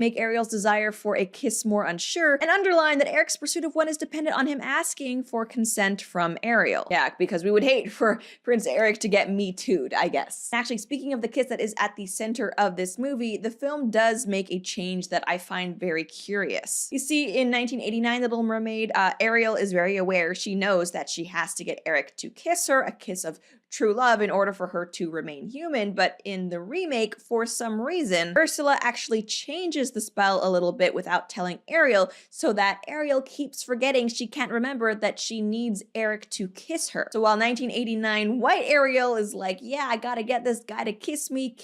make Ariel's desire for a kiss more unsure, and underline that Eric's pursuit of one is dependent on him asking for consent from Ariel. Yeah, because we would hate for Prince Eric to get Me Too'd, I guess. Actually, speaking of the kiss that is at the center of this movie, the film does make a change that I find very curious. You see, in 1989, The Little Mermaid, Ariel is very aware. She knows that she has to get Eric to kiss her, a kiss of true love, in order for her to remain human. But in the remake, for some reason, Ursula actually changes the spell a little bit without telling Ariel, so that Ariel keeps forgetting she can't remember that she needs Eric to kiss her. So while 1989 white Ariel is like, yeah, I gotta get this guy to kiss me,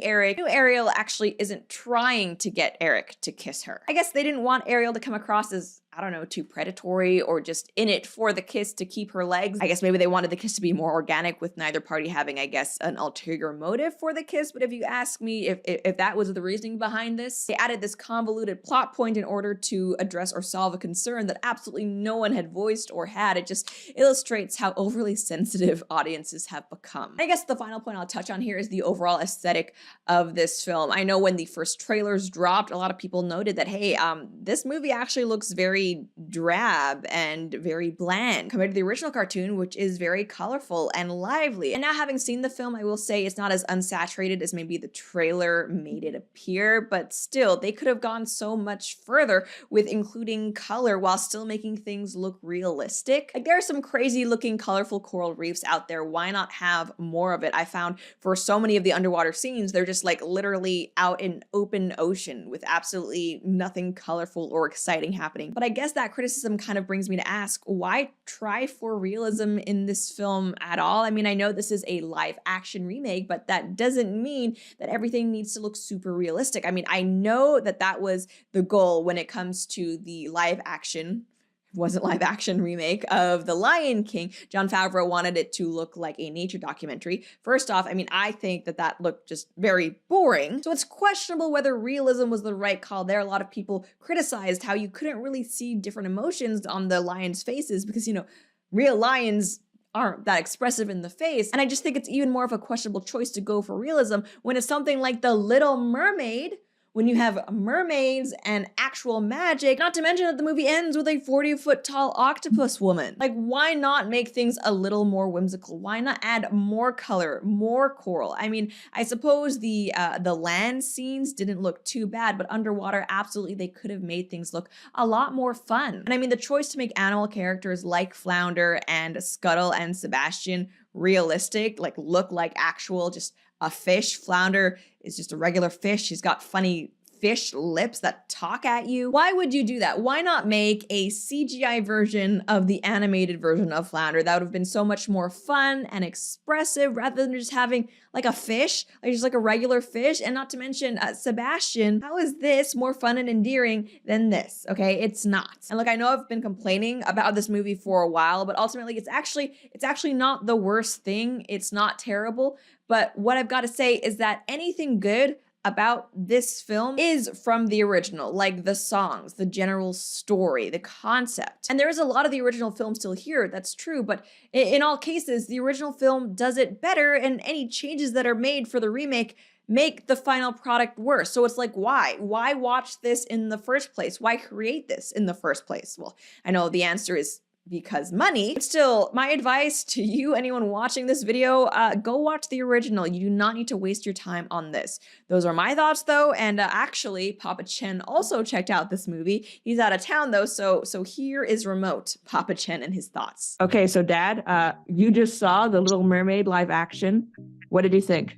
Eric, new Ariel actually isn't trying to get Eric to kiss her. I guess they didn't want Ariel to come across as, I don't know, too predatory or just in it for the kiss to keep her legs. I guess maybe they wanted the kiss to be more organic with neither party having, I guess, an ulterior motive for the kiss. But if you ask me if that was the reasoning behind this, they added this convoluted plot point in order to address or solve a concern that absolutely no one had voiced or had. It just illustrates how overly sensitive audiences have become. I guess the final point I'll touch on here is the overall aesthetic of this film. I know when the first trailers dropped, a lot of people noted that, hey, this movie actually looks very drab and very bland compared to the original cartoon, which is very colorful and lively. And now, having seen the film, I will say it's not as unsaturated as maybe the trailer made it appear, but still, they could have gone so much further with including color while still making things look realistic. Like, there are some crazy looking colorful coral reefs out there. Why not have more of it? I found for so many of the underwater scenes, they're just like literally out in open ocean with absolutely nothing colorful or exciting happening. But I guess that criticism kind of brings me to ask, why try for realism in this film at all? I mean, I know this is a live action remake, but that doesn't mean that everything needs to look super realistic. I mean, I know that that was the goal when it comes to the live action remake of The Lion King. Jon Favreau wanted it to look like a nature documentary. First off, I mean, I think that that looked just very boring. So it's questionable whether realism was the right call there. A lot of people criticized how you couldn't really see different emotions on the lions' faces because, you know, real lions aren't that expressive in the face. And I just think it's even more of a questionable choice to go for realism when it's something like The Little Mermaid, when you have mermaids and actual magic, not to mention that the movie ends with a 40-foot tall octopus woman. Like, why not make things a little more whimsical? Why not add more color, more coral? I mean, I suppose the land scenes didn't look too bad, but underwater, absolutely, they could have made things look a lot more fun. And I mean, the choice to make animal characters like Flounder and Scuttle and Sebastian realistic, like look like actual just a fish. Flounder is just a regular fish. She's got funny fish lips that talk at you. Why would you do that? Why not make a CGI version of the animated version of Flounder? That would have been so much more fun and expressive rather than just having like a fish, like just like a regular fish. And not to mention Sebastian, how is this more fun and endearing than this? Okay, it's not. And look, I know I've been complaining about this movie for a while, but ultimately it's actually not the worst thing. It's not terrible. But what I've got to say is that anything good about this film is from the original, like the songs, the general story, the concept. And there is a lot of the original film still here, that's true, but in all cases, the original film does it better, and any changes that are made for the remake make the final product worse. So it's like, why? Why watch this in the first place? Why create this in the first place? Well, I know the answer is because money. But still, my advice to you, anyone watching this video, go watch the original. You do not need to waste your time on this. Those are my thoughts though, and actually, Papa Chen also checked out this movie. He's out of town though, so here is remote Papa Chen and his thoughts. Okay, so Dad, you just saw The Little Mermaid live action. What did you think?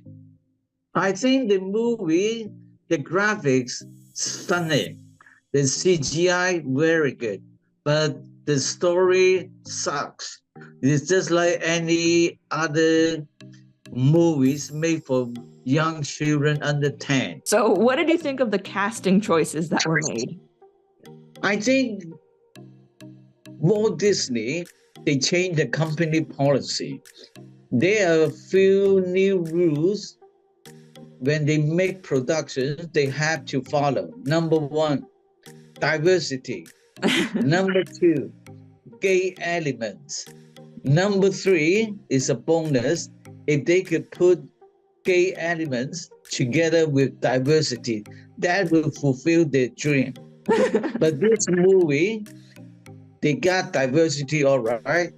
I think the movie, the graphics, stunning. The CGI, very good. But the story sucks. It's just like any other movies made for young children under 10. So what did you think of the casting choices that were made? I think Walt Disney, they changed the company policy. There are a few new rules when they make productions they have to follow. Number one, diversity. Number two, gay elements. Number three is a bonus if they could put gay elements together with diversity. that will fulfill their dream. But this movie, they got diversity, all right,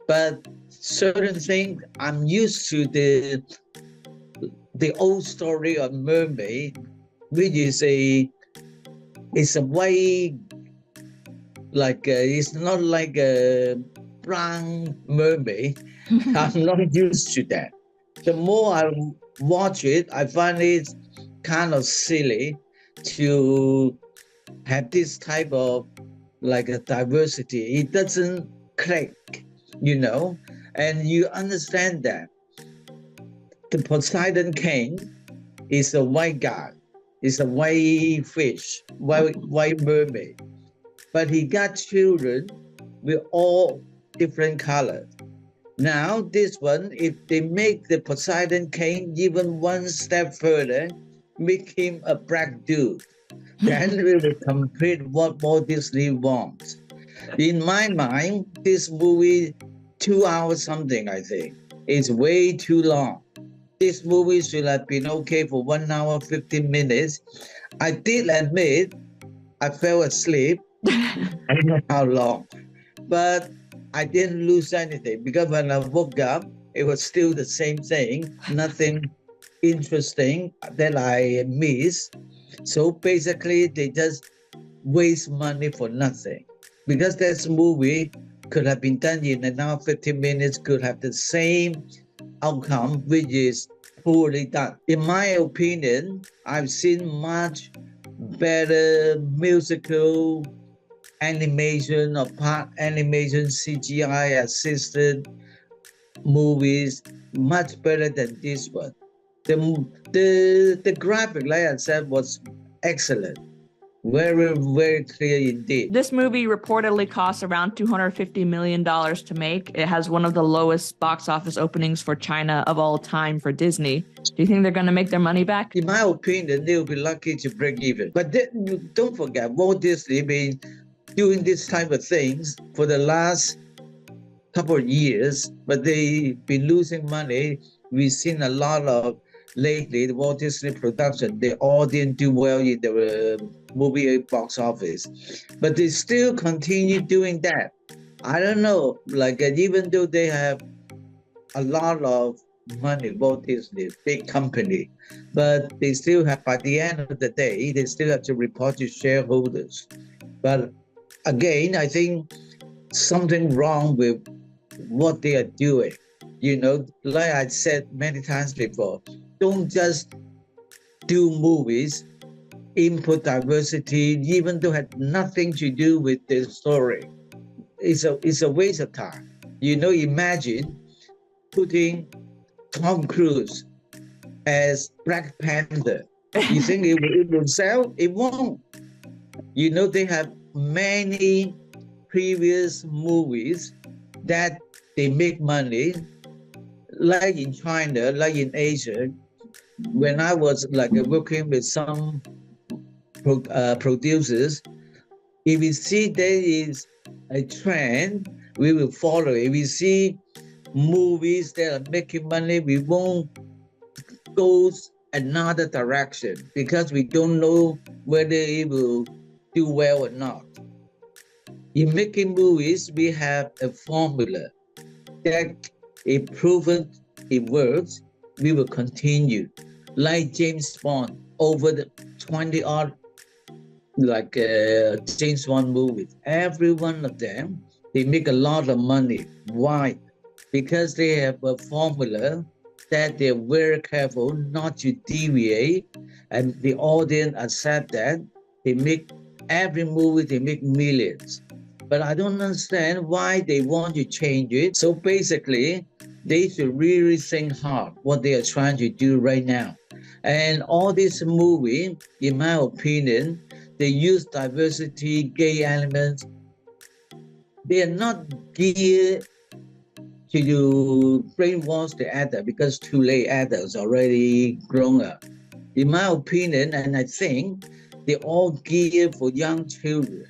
but certain things I'm used to the old story of Mermaid, which is it's a white, like it's not like a brown mermaid. I'm not used to that. The more I watch it, I find it kind of silly to have this type of like a diversity. It doesn't click, you know, and you understand that the Poseidon King is a white guy, is a white fish, white mermaid, but he got children with all different colors. Now this one, if they make the Poseidon King even one step further, make him a black dude, then we will complete what Walt Disney wants. In my mind, this movie, 2 hours something, I think, is way too long. This movie should have been okay for 1 hour, 15 minutes. I did admit I fell asleep. I don't know how long, but I didn't lose anything because when I woke up, it was still the same thing, nothing interesting that I missed. So basically, they just waste money for nothing because this movie could have been done in an hour, 15 minutes, could have the same outcome, which is poorly done. In my opinion, I've seen much better musical animation or part animation CGI assisted movies, much better than this one. The graphic, like I said, was excellent. Very, very clear indeed. This movie reportedly costs around $250 million to make. It has one of the lowest box office openings for China of all time for Disney. Do you think they're going to make their money back? In my opinion, they'll be lucky to break even. But then, you don't forget, Walt Disney been doing this type of things for the last couple of years, but they've been losing money. We've seen a lot of lately the Walt Disney production. They all didn't do well in the movie box office, but they still continue doing that. I don't know, like even though they have a lot of money, Walt Disney, big company, but they still have, by the end of the day, they still have to report to shareholders. But again, I think something wrong with what they are doing. You know, like I said many times before, don't just do movies, input diversity, even though it had nothing to do with the story. It's a waste of time. You know, imagine putting Tom Cruise as Black Panther. You think it will sell? It won't. You know, they have many previous movies that they make money, like in China, like in Asia. When I was like working with some producers, if we see there is a trend, we will follow. If we see movies that are making money, we won't go another direction because we don't know whether it will do well or not. In making movies, we have a formula that if proven it works, we will continue. Like James Bond, over the 20 odd like James Bond movies, every one of them, they make a lot of money. Why? Because they have a formula that they're very careful not to deviate, and the audience accept that. They make every movie, they make millions. But I don't understand why they want to change it. So basically, they should really think hard what they are trying to do right now. And all this movie, in my opinion, they use diversity, gay elements. They are not geared to brainwash the adult because too late, adults already grown up. In my opinion, and I think they all geared for young children.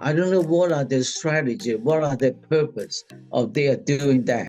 I don't know what are the strategy, what are the purpose of they are doing that.